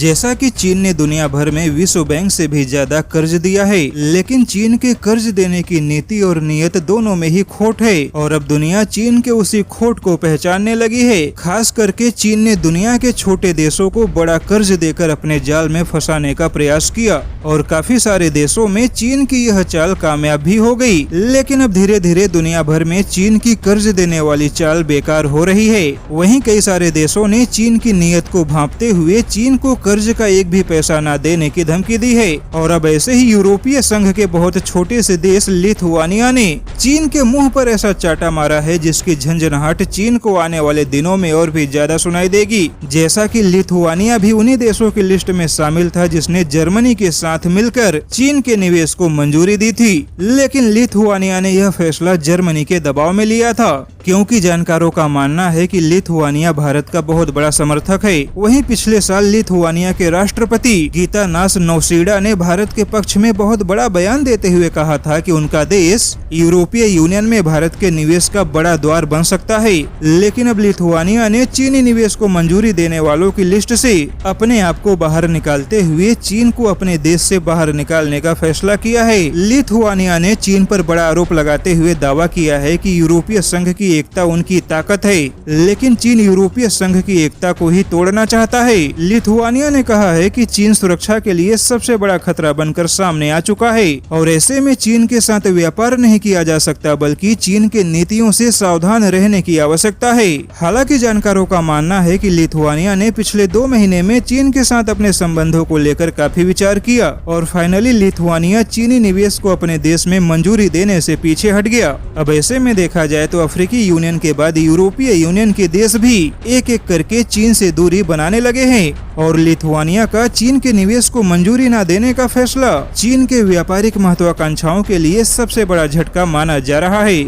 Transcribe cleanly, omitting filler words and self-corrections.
जैसा कि चीन ने दुनिया भर में विश्व बैंक से भी ज्यादा कर्ज दिया है, लेकिन चीन के कर्ज देने की नीति और नीयत दोनों में ही खोट है और अब दुनिया चीन के उसी खोट को पहचानने लगी है। खास करके चीन ने दुनिया के छोटे देशों को बड़ा कर्ज देकर अपने जाल में फंसाने का प्रयास किया और काफी सारे देशों में चीन की यह चाल कामयाब भी हो गई। लेकिन अब धीरे धीरे दुनिया भर में चीन की कर्ज देने वाली चाल बेकार हो रही है। वहीं कई सारे देशों ने चीन की नीयत को भांपते हुए चीन को कर्ज का एक भी पैसा न देने की धमकी दी है। और अब ऐसे ही यूरोपीय संघ के बहुत छोटे से देश लिथुआनिया ने चीन के मुंह पर ऐसा चाटा मारा है जिसकी झंझनाहट चीन को आने वाले दिनों में और भी ज्यादा सुनाई देगी। जैसा कि लिथुआनिया भी उन्हीं देशों की लिस्ट में शामिल था जिसने जर्मनी के साथ मिलकर चीन के निवेश को मंजूरी दी थी, लेकिन लिथुआनिया ने यह फैसला जर्मनी के दबाव में लिया था, क्योंकि जानकारों का मानना है कि लिथुआनिया भारत का बहुत बड़ा समर्थक है। वहीं पिछले साल लिथुआनिया के राष्ट्रपति गीतानास नौसेडा ने भारत के पक्ष में बहुत बड़ा बयान देते हुए कहा था कि उनका देश यूरोपीय यूनियन में भारत के निवेश का बड़ा द्वार बन सकता है। लेकिन अब लिथुआनिया ने चीनी निवेश को मंजूरी देने वालों की लिस्ट से अपने आप को बाहर निकालते हुए चीन को अपने देश से बाहर निकालने का फैसला किया है। लिथुआनिया ने चीन पर बड़ा आरोप लगाते हुए दावा किया है कि यूरोपीय संघ की एकता उनकी ताकत है, लेकिन चीन यूरोपीय संघ की एकता को ही तोड़ना चाहता है। लिथुआनिया ने कहा है कि चीन सुरक्षा के लिए सबसे बड़ा खतरा बनकर सामने आ चुका है और ऐसे में चीन के साथ व्यापार नहीं किया जा सकता, बल्कि चीन के नीतियों से सावधान रहने की आवश्यकता है। हालांकि जानकारों का मानना है कि लिथुआनिया ने पिछले 2 महीने में चीन के साथ अपने संबंधों को लेकर काफी विचार किया और फाइनली लिथुआनिया चीनी निवेश को अपने देश में मंजूरी देने से पीछे हट गया। अब ऐसे में देखा जाए तो अफ्रीकी यूनियन के बाद यूरोपीय यूनियन के देश भी एक एक करके चीन से दूरी बनाने लगे हैं और लिथुआनिया का चीन के निवेश को मंजूरी न देने का फैसला चीन के व्यापारिक महत्वाकांक्षाओं के लिए सबसे बड़ा झटका माना जा रहा है।